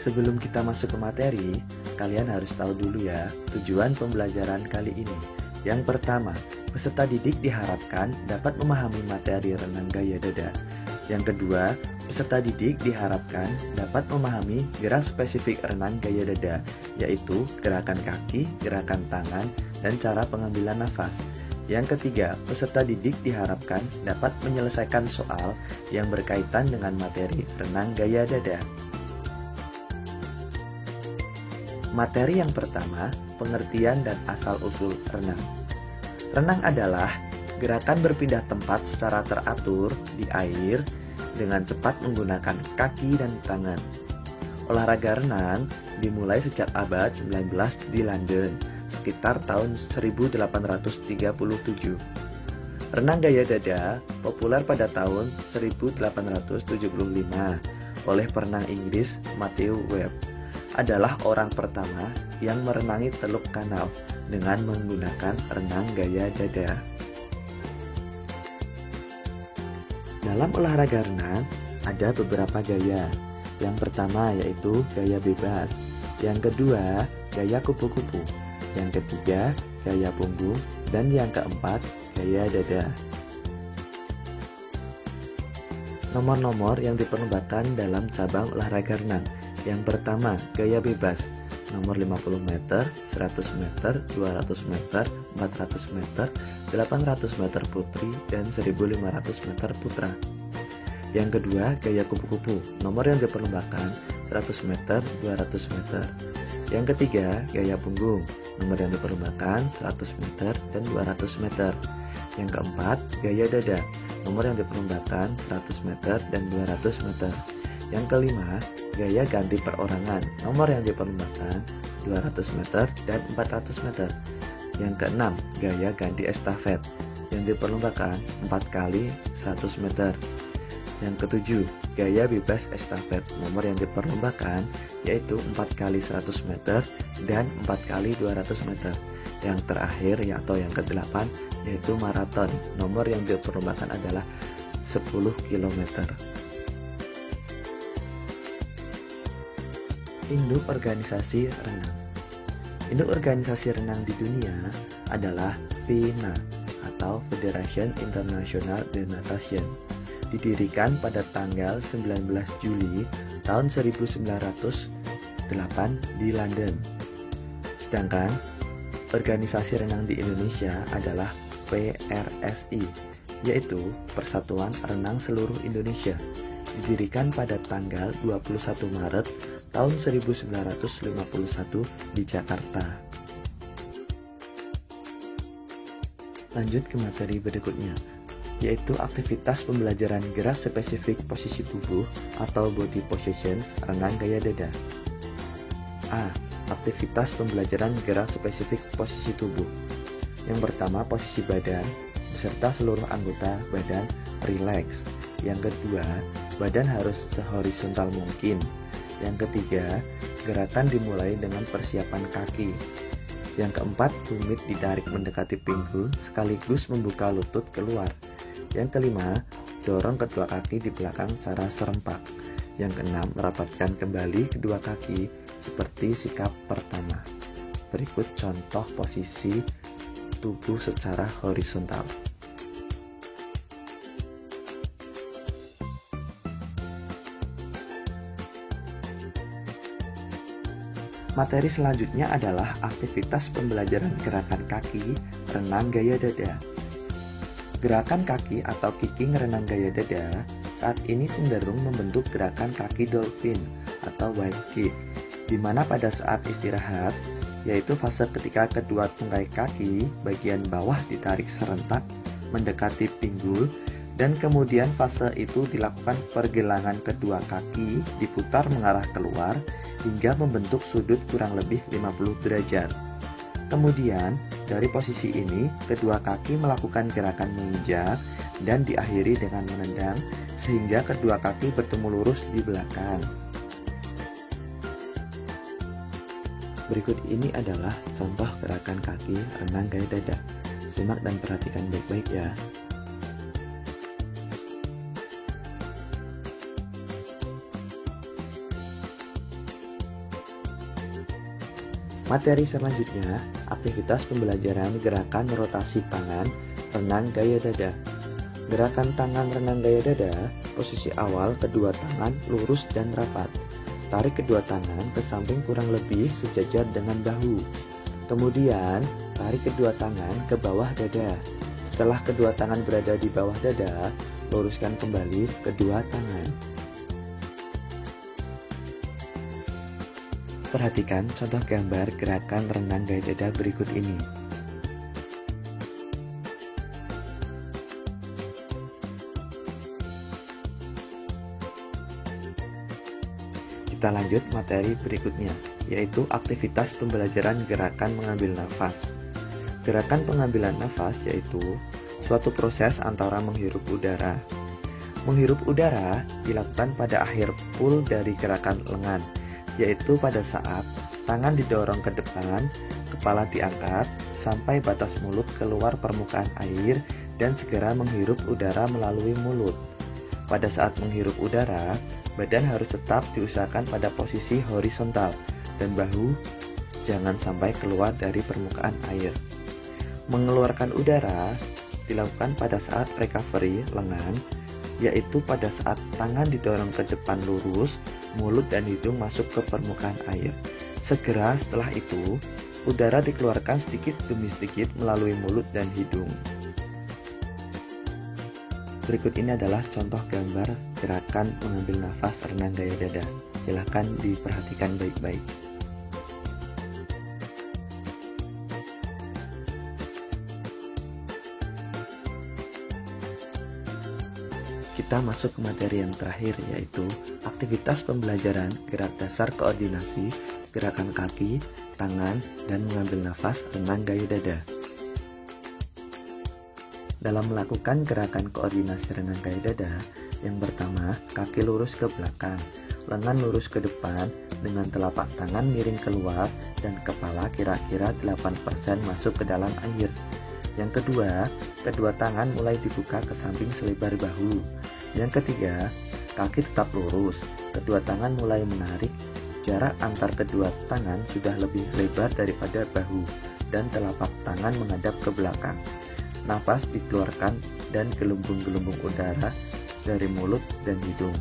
Sebelum kita masuk ke materi, kalian harus tahu dulu ya tujuan pembelajaran kali ini. Yang pertama, peserta didik diharapkan dapat memahami materi renang gaya dada. Yang kedua, peserta didik diharapkan dapat memahami gerak spesifik renang gaya dada, yaitu gerakan kaki, gerakan tangan, dan cara pengambilan nafas. Yang ketiga, peserta didik diharapkan dapat menyelesaikan soal yang berkaitan dengan materi renang gaya dada. Materi yang pertama, pengertian dan asal-usul renang. Renang adalah gerakan berpindah tempat secara teratur di air dengan cepat menggunakan kaki dan tangan. Olahraga renang dimulai sejak abad 19 di London, sekitar tahun 1837. Renang gaya dada populer pada tahun 1875 oleh perenang Inggris Matthew Webb. Adalah orang pertama yang merenangi Teluk Kanal dengan menggunakan renang gaya dada. Dalam olahraga renang ada beberapa gaya. Yang pertama yaitu gaya bebas, yang kedua gaya kupu-kupu, yang ketiga gaya punggung, dan yang keempat gaya dada. Nomor-nomor yang diperlombakan dalam cabang olahraga renang. Yang pertama, gaya bebas, nomor 50 meter, 100 meter, 200 meter, 400 meter, 800 meter putri, dan 1500 meter putra. Yang kedua, gaya kupu-kupu, nomor yang diperlombakan 100 meter, 200 meter. Yang ketiga, gaya punggung, nomor yang diperlombakan 100 meter dan 200 meter. Yang keempat, gaya dada, nomor yang diperlombakan 100 meter dan 200 meter. Yang kelima, gaya ganti perorangan, nomor yang diperlombakan 200 meter dan 400 meter. Yang keenam, gaya ganti estafet yang diperlombakan 4 kali 100 meter. Yang ketujuh, gaya bebas estafet, nomor yang diperlombakan yaitu 4 kali 100 meter dan 4 kali 200 meter. Yang terakhir atau yang kedelapan yaitu maraton, nomor yang diperlombakan adalah 10 km. Induk organisasi renang. Induk organisasi renang di dunia adalah FINA atau Federation International de Natation. Didirikan pada tanggal 19 Juli tahun 1908 di London. Sedangkan organisasi renang di Indonesia adalah PRSI, yaitu Persatuan Renang Seluruh Indonesia. Didirikan pada tanggal 21 Maret tahun 1951 di Jakarta. Lanjut ke materi berikutnya, yaitu aktivitas pembelajaran gerak spesifik posisi tubuh atau body position renang gaya dada. A. Aktivitas pembelajaran gerak spesifik posisi tubuh. Yang pertama, posisi badan beserta seluruh anggota badan rileks. Yang kedua, badan harus sehorizontal mungkin. Yang ketiga, gerakan dimulai dengan persiapan kaki. Yang keempat, tumit ditarik mendekati pinggul sekaligus membuka lutut keluar. Yang kelima, dorong kedua kaki di belakang secara serempak. Yang keenam, rapatkan kembali kedua kaki seperti sikap pertama. Berikut contoh posisi tubuh secara horizontal. Materi selanjutnya adalah aktivitas pembelajaran gerakan kaki renang gaya dada. Gerakan kaki atau kicking renang gaya dada saat ini cenderung membentuk gerakan kaki dolphin atau wave kick, di mana pada saat istirahat, yaitu fase ketika kedua tungkai kaki bagian bawah ditarik serentak mendekati pinggul, dan kemudian fase itu dilakukan pergelangan kedua kaki diputar mengarah keluar hingga membentuk sudut kurang lebih 50 derajat. Kemudian, dari posisi ini, kedua kaki melakukan gerakan menginjak dan diakhiri dengan menendang sehingga kedua kaki bertemu lurus di belakang. Berikut ini adalah contoh gerakan kaki renang gaya dada. Simak dan perhatikan baik-baik ya. Materi selanjutnya, aktivitas pembelajaran gerakan rotasi tangan, renang gaya dada. Gerakan tangan renang gaya dada, posisi awal kedua tangan lurus dan rapat. Tarik kedua tangan ke samping kurang lebih sejajar dengan bahu. Kemudian, tarik kedua tangan ke bawah dada. Setelah kedua tangan berada di bawah dada, luruskan kembali kedua tangan. Perhatikan contoh gambar gerakan renang gaya dada berikut ini. Kita lanjut materi berikutnya, yaitu aktivitas pembelajaran gerakan mengambil nafas. Gerakan pengambilan nafas yaitu suatu proses antara menghirup udara. Menghirup udara dilakukan pada akhir pull dari gerakan lengan, yaitu pada saat tangan didorong ke depan, kepala diangkat, sampai batas mulut keluar permukaan air dan segera menghirup udara melalui mulut. Pada saat menghirup udara, badan harus tetap diusahakan pada posisi horizontal dan bahu jangan sampai keluar dari permukaan air. Mengeluarkan udara dilakukan pada saat recovery lengan, yaitu pada saat tangan didorong ke depan lurus, mulut dan hidung masuk ke permukaan air. Segera setelah itu, udara dikeluarkan sedikit demi sedikit melalui mulut dan hidung. Berikut ini adalah contoh gambar gerakan mengambil nafas renang gaya dada. Silahkan diperhatikan baik-baik. Kita masuk ke materi yang terakhir, yaitu aktivitas pembelajaran gerak dasar koordinasi, gerakan kaki, tangan, dan mengambil nafas renang gaya dada. Dalam melakukan gerakan koordinasi renang gaya dada, yang pertama, kaki lurus ke belakang, lengan lurus ke depan dengan telapak tangan miring keluar dan kepala kira-kira 8% masuk ke dalam air. Yang kedua, kedua tangan mulai dibuka ke samping selebar bahu. Yang ketiga, kaki tetap lurus, kedua tangan mulai menarik, jarak antar kedua tangan sudah lebih lebar daripada bahu dan telapak tangan menghadap ke belakang. Napas dikeluarkan dan gelembung-gelembung udara dari mulut dan hidung.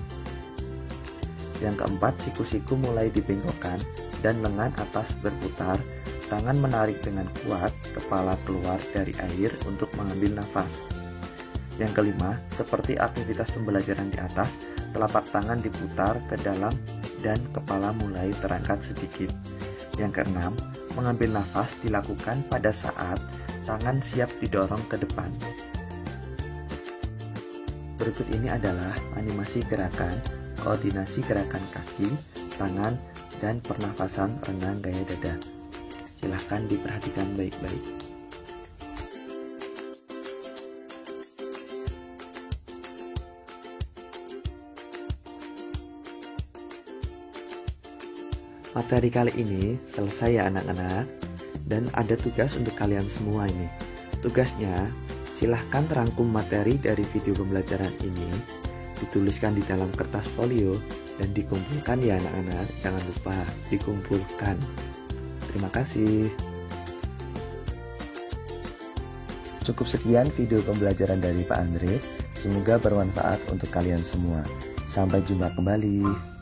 Yang keempat, siku-siku mulai dibengkokkan dan lengan atas berputar, tangan menarik dengan kuat, kepala keluar dari air untuk mengambil nafas. Yang kelima, seperti aktivitas pembelajaran di atas, telapak tangan diputar ke dalam dan kepala mulai terangkat sedikit. Yang keenam, mengambil nafas dilakukan pada saat tangan siap didorong ke depan. Berikut ini adalah animasi gerakan, koordinasi gerakan kaki, tangan, dan pernafasan renang gaya dada. Silahkan diperhatikan baik-baik. Materi kali ini selesai ya anak-anak, dan ada tugas untuk kalian semua ini. Tugasnya, silahkan rangkum materi dari video pembelajaran ini, dituliskan di dalam kertas folio, dan dikumpulkan ya anak-anak. Jangan lupa dikumpulkan. Terima kasih. Cukup sekian video pembelajaran dari Pak Andre. Semoga bermanfaat untuk kalian semua. Sampai jumpa kembali.